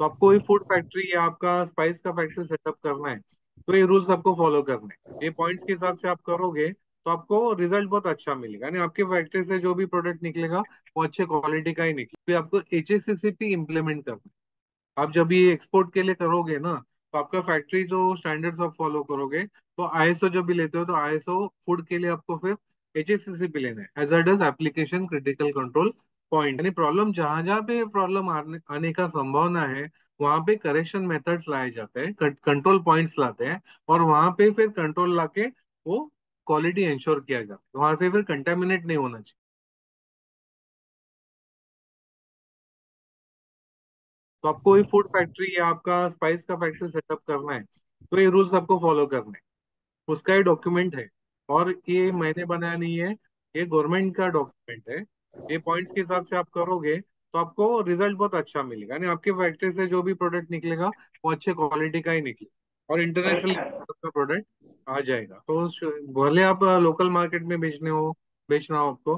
तो आपको कोई फूड फैक्ट्री या आपका स्पाइस का फैक्ट्री सेटअप करना है, तो ये रूल्स आपको फॉलो करने हैं। ये पॉइंट्स के हिसाब से आप करोगे तो आपको रिजल्ट बहुत अच्छा मिलेगा, यानी आपके फैक्ट्री से जो भी प्रोडक्ट निकलेगा वो अच्छे क्वालिटी का ही निकलेगा। फिर आपको HACCP इम्प्लीमेंट करना है। आप जब ये एक्सपोर्ट के लिए करोगे ना, तो आपका फैक्ट्री जो स्टैंडर्ड्स आप फॉलो करोगे, तो ISO जब भी लेते हो तो ISO फूड के लिए आपको फिर HACCP लेना है, hazards application critical control point. यानी प्रॉब्लम जहां जहां पे प्रॉब्लम आने का संभावना है, वहां पे करेक्शन मेथड्स लाए जाते हैं, कंट्रोल पॉइंट्स लाते हैं, और वहां पे फिर कंट्रोल लाके वो क्वालिटी इंश्योर किया जाता है, वहां से फिर कंटेमिनेट नहीं होना चाहिए। तो आपको कोई फूड फैक्ट्री या आपका स्पाइस का फैक्ट्री सेटअप करना है, तो ये रूल्स आपको फॉलो करने हैं। उसका ये डॉक्यूमेंट है, और ये मैंने बनाया नहीं है, ये गवर्नमेंट का डॉक्यूमेंट है। ये पॉइंट्स के हिसाब से आप करोगे तो आपको रिजल्ट बहुत अच्छा मिलेगा, यानी आपके फैक्ट्री से जो भी प्रोडक्ट निकलेगा वो अच्छे क्वालिटी का ही निकले, और इंटरनेशनल का प्रोडक्ट आ जाएगा। तो भले आप लोकल मार्केट में बेचना हो आपको,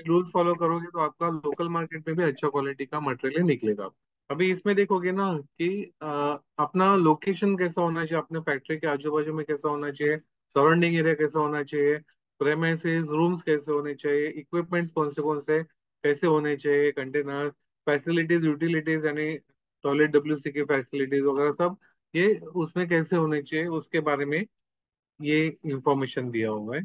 रूल्स फॉलो करोगे तो आपका लोकल मार्केट में भी अच्छा क्वालिटी का मटेरियल निकलेगा। अभी इसमें देखोगे ना कि अपना लोकेशन कैसा होना चाहिए, अपने फैक्ट्री के आजू बाजू में कैसा होना चाहिए, सराउंडिंग एरिया कैसा होना चाहिए, प्रेमाइसेस रूम्स कैसे होने चाहिए, इक्विपमेंट्स कौन से कैसे होने चाहिए, कंटेनर फैसिलिटीज यूटिलिटीज, यानी टॉयलेट WC की फैसिलिटीज वगैरह सब, ये उसमें कैसे होने चाहिए उसके बारे में ये इंफॉर्मेशन दिया हुआ है।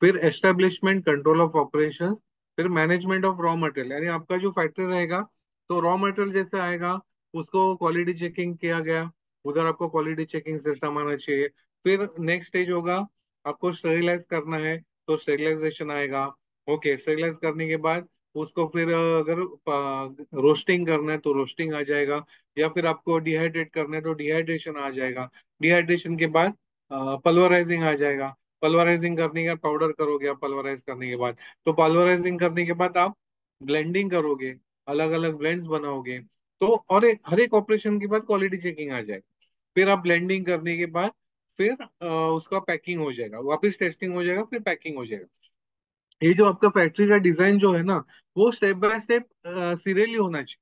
फिर एस्टेब्लिशमेंट कंट्रोल ऑफ ऑपरेशंस, फिर मैनेजमेंट ऑफ रॉ मटेरियल, यानी आपका जो फैक्ट्री रहेगा तो रॉ मटेरियल जैसे आएगा उसको क्वालिटी चेकिंग किया गया, उधर आपको क्वालिटी चेकिंग सिस्टम आना चाहिए। फिर नेक्स्ट स्टेज होगा, आपको स्टेरिलाइज करना है तो स्टेरिलाइजेशन आएगा। ओके, स्टेरिलाइज करने के बाद उसको फिर अगर रोस्टिंग करना है तो रोस्टिंग आ जाएगा, या फिर आपको डिहाइड्रेट करना है तो डिहाइड्रेशन आ जाएगा। डिहाइड्रेशन के बाद पल्वराइजिंग आ जाएगा। पल्वराइजिंग करने के बाद पाउडर करोगे आप, पल्वराइज करने के बाद, तो पल्वराइजिंग करने के बाद आप ब्लेंडिंग करोगे, अलग अलग ब्लेंड्स बनाओगे, तो और हर एक ऑपरेशन के बाद क्वालिटी चेकिंग आ जाएगा। फिर आप ब्लेंडिंग करने के बाद फिर उसका पैकिंग हो जाएगा, वापस टेस्टिंग हो जाएगा, फिर पैकिंग हो जाएगा। ये जो आपका फैक्ट्री का डिजाइन जो है ना, वो स्टेप बाय स्टेप सीरियली होना चाहिए।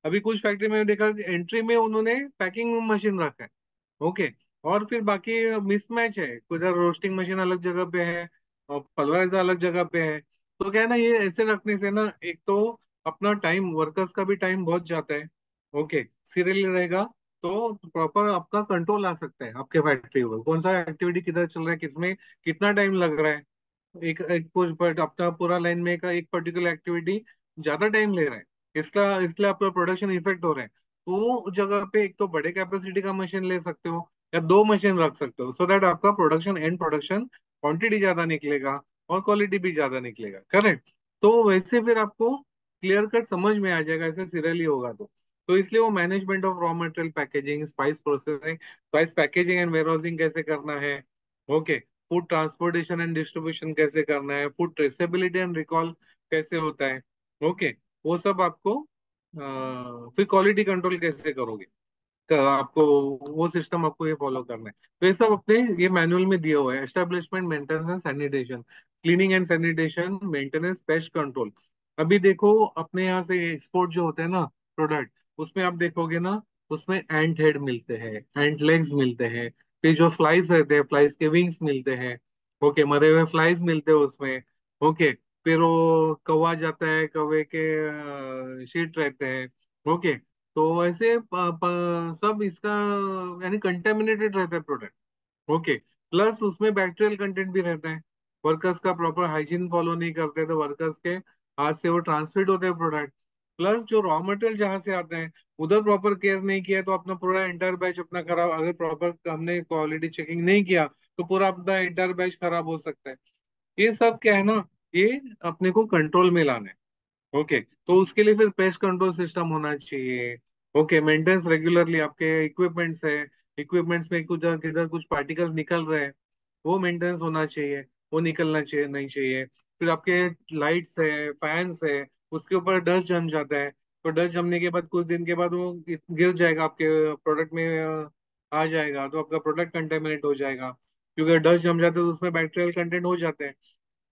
अभी कुछ फैक्ट्री में देखा कि एंट्री में उन्होंने पैकिंग मशीन रखा है। ओके, और फिर बाकी मिसमैच है, उधर रोस्टिंग मशीन अलग जगह पे है और पल्वराइजर अलग जगह पे है। तो क्या है ना, ये ऐसे रखने से ना, एक तो अपना टाइम, वर्कर्स का भी टाइम बहुत जाता है। ओके, सीरियली रहेगा तो प्रॉपर आपका कंट्रोल आ सकता है आपके फैक्ट्री पर, कौन सा एक्टिविटी किधर चल रहा है, किसमें कितना टाइम लग रहा है। एक एक कुछ पर अपना पूरा लाइन में का एक पर्टिकुलर एक्टिविटी ज्यादा टाइम ले रहा है, इसका इसलिए आपका प्रोडक्शन इफेक्ट हो रहा है, तो उस जगह पे एक तो बड़े कैपेसिटी का मशीन ले सकते हो या दो मशीन रख सकते हो, सो दैट आपका प्रोडक्शन एंड प्रोडक्शन क्वांटिटी ज्यादा निकलेगा और क्वालिटी भी ज्यादा निकलेगा। करेक्ट। तो वैसे फिर आपको क्लियर कट समझ में आ जाएगा, ऐसे सीरियली होगा तो इसलिए वो management of raw material packaging, spice processing, spice packaging and warehousing कैसे करना है। Okay, food transportation and distribution कैसे करना है, फूड ट्रेसेबिलिटी एंड रिकॉल कैसे होता है। ओके, वो सब आपको फिर क्वालिटी कंट्रोल कैसे करोगे, आपको वो सिस्टम आपको ये फॉलो करना है। तो ये सब अपने ये मैनुअल में दिया हुआ है, establishment maintenance and sanitation, cleaning and sanitation, maintenance, pest control. अभी देखो अपने यहाँ से एक्सपोर्ट जो होते हैं ना प्रोडक्ट, उसमें आप देखोगे ना, उसमें एंट हेड मिलते हैं, एंट लेग्स मिलते हैं, फिर जो फ्लाइज रहते हैं फ्लाइज के विंग्स मिलते हैं। ओके, मरे हुए फ्लाइज मिलते हैं उसमें। ओके, फिर वो कौवा जाता है, कौवे के शीट रहते हैं। ओके, तो ऐसे सब इसका यानी कंटेमिनेटेड रहता है प्रोडक्ट। ओके, प्लस उसमें बैक्टीरियल कंटेंट भी रहता है, वर्कर्स का प्रॉपर हाइजीन फॉलो नहीं करते तो वर्कर्स के हाथ से वो ट्रांसमिट होते हैं प्रोडक्ट। प्लस जो रॉ मटेरियल जहाँ से आते हैं उधर प्रॉपर केयर नहीं किया तो अपना पूरा इंटर बैच अपना खराब, अगर प्रॉपर हमने क्वालिटी चेकिंग नहीं किया तो पूरा अपना इंटर बैच खराब हो सकता है। ये सब क्या है ना, ये अपने को कंट्रोल में लाना है। ओके, तो उसके लिए फिर पेस्ट कंट्रोल सिस्टम होना चाहिए। ओके, मेंटेनेंस रेगुलरली आपके इक्विपमेंट्स है, इक्विपमेंट्स में कुछ किधर कुछ पार्टिकल्स निकल रहे हैं, वो मेंटेनेंस होना चाहिए, वो निकलना चाहिए नहीं चाहिए। फिर आपके लाइट्स है, फैंस है, उसके ऊपर डस्ट जम जाता है, तो डस्ट जमने के बाद कुछ दिन के बाद वो गिर जाएगा आपके प्रोडक्ट में, आ जाएगा तो आपका प्रोडक्ट कंटेमिनेट हो जाएगा, क्योंकि डस्ट जम जाता है तो उसमें बैक्टीरियल कंटेंट हो जाते हैं।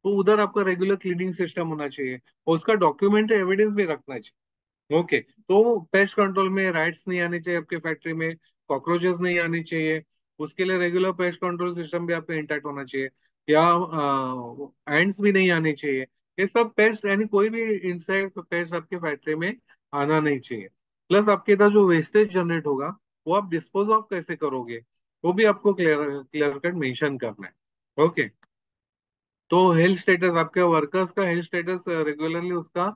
तो उधर आपका रेगुलर क्लीनिंग सिस्टम होना चाहिए और उसका डॉक्यूमेंट एविडेंस भी रखना चाहिए। ओके, तो पेस्ट कंट्रोल में राइट्स नहीं आनी चाहिए आपके फैक्ट्री में, कॉकरोचेस नहीं आनी चाहिए। उसके लिए रेगुलर पेस्ट कंट्रोल सिस्टम भी आपका इंटैक्ट होना चाहिए, या एंड्स भी नहीं आने चाहिए। ये सब पेस्ट, यानी कोई भी इंसेक्ट पेस्ट आपके फैक्ट्री में आना नहीं चाहिए। प्लस आपके इधर जो वेस्टेज जनरेट होगा, वो आप डिस्पोज ऑफ कैसे करोगे, वो भी आपको क्लियर क्लियर कट मेंशन करना है। ओके, तो हेल्थ स्टेटस, आपके वर्कर्स का हेल्थ स्टेटस रेगुलरली उसका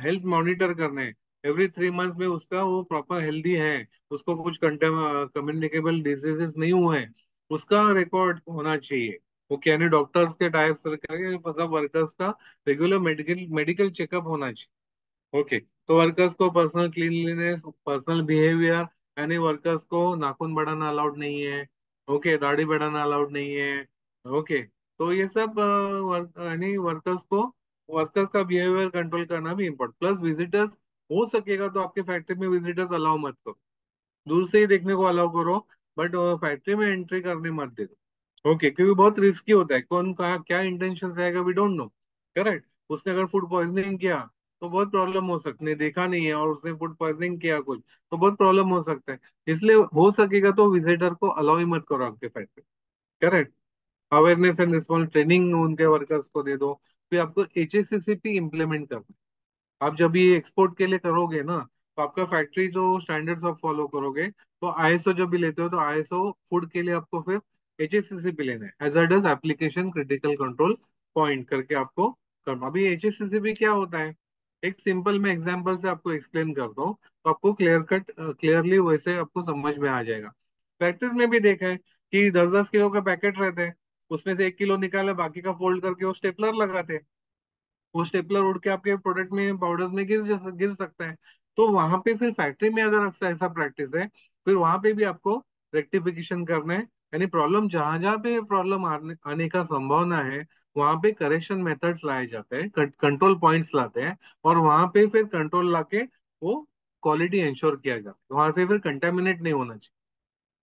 हेल्थ मॉनिटर करना है। एवरी 3 मंथ्स में उसका वो प्रॉपर हेल्दी है, उसको कुछ कम्युनिकेबल डिजीजेस नहीं हुए हैं, उसका रिकॉर्ड होना चाहिए। वो क्या नहीं, डॉक्टर्स के टाइप से करके सब वर्कर्स का रेगुलर मेडिकल मेडिकल चेकअप होना चाहिए। ओके, तो वर्कर्स को पर्सनल क्लीनलीनेस, पर्सनल बिहेवियर, यानी वर्कर्स को नाखून बढ़ाना अलाउड नहीं है। ओके, दाढ़ी बढ़ाना अलाउड नहीं है। ओके, तो ये सब यानी वर्कर्स को, वर्कर्स का बिहेवियर कंट्रोल करना भी इम्पोर्टेंट। प्लस विजिटर्स, हो सकेगा तो आपके फैक्ट्री में विजिटर्स अलाउ मत करो, दूर से ही देखने को अलाउ करो, बट फैक्ट्री में एंट्री करने मत दे दो। ओके, क्योंकि बहुत रिस्की होता है, कौन का क्या इंटेंशन से आएगा वी डोंट नो। करेक्ट, उसने अगर फूड पॉइजनिंग किया तो बहुत प्रॉब्लम हो सकती है, देखा नहीं है और उसने फूड पॉइजनिंग किया कुछ, तो बहुत प्रॉब्लम हो सकता है। इसलिए हो सकेगा तो विजिटर को अलाउ ही मत करो आपके factory. Correct, awareness and response training उनके वर्कर्स को दे दो। फिर आपको HACCP इम्प्लीमेंट करना है। आप जब ये एक्सपोर्ट के लिए करोगे ना, तो आपका फैक्ट्री जो स्टैंडर्ड्स आप फॉलो करोगे, तो ISO जब भी लेते हो तो ISO फूड के लिए आपको फिर HACCP लेना है, hazards application critical control point करके आपको करना। अभी HACCP क्या होता है, एक सिंपल मैं एग्जांपल से आपको एक्सप्लेन करता हूँ, तो आपको क्लियरली वैसे आपको समझ में आ जाएगा। फैक्ट्रीज में भी देखा है कि 10-10 किलो का पैकेट रहते हैं, उसमें से 1 किलो निकाले, बाकी का फोल्ड करके वो स्टेपलर लगाते हैं। वो स्टेपलर उड़ के आपके प्रोडक्ट में, पाउडर्स में गिर सकता है। तो वहां पे फिर फैक्ट्री में अगर ऐसा ऐसा प्रैक्टिस है, फिर वहां पे भी आपको रेक्टिफिकेशन करना है। यानी प्रॉब्लम जहां जहां पे प्रॉब्लम आने का संभावना है, वहां पे करेक्शन मेथड्स लाए जाते हैं, कंट्रोल पॉइंट्स लाते हैं, और वहां पे फिर कंट्रोल लाके वो क्वालिटी इंश्योर किया जाता है, वहां से फिर कंटेमिनेट नहीं होना चाहिए।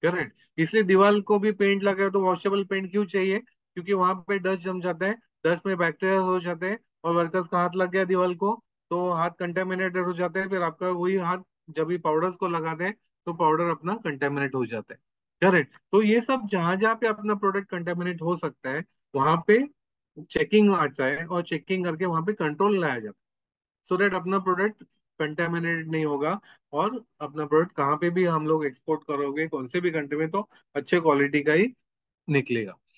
करेक्ट, इसलिए दीवार को भी पेंट लगा तो वॉशेबल पेंट क्यों चाहिए, क्योंकि वहां पे डस्ट जम जाता है, डस्ट में बैक्टीरिया हो जाते हैं, और वर्कर्स का हाथ लग गया दीवार को, तो हाथ कंटेमिनेटेड हो जाते हैं, फिर आपका वही हाथ जब भी पाउडर्स को लगाते हैं, तो पाउडर अपना कंटेमिनेट हो जाता है। करेक्ट, तो ये सब जहां जहां पे अपना प्रोडक्ट कंटेमिनेट हो सकता है, वहां पे चेकिंग आता है, और चेकिंग करके वहां पे कंट्रोल लाया जाता है, सो दैट अपना प्रोडक्ट कंटेमिनेटेड नहीं होगा। और अपना प्रोडक्ट कहाँ पे भी हम लोग एक्सपोर्ट करोगे, कौन से भी कंट्री में, तो अच्छे क्वालिटी का ही निकलेगा।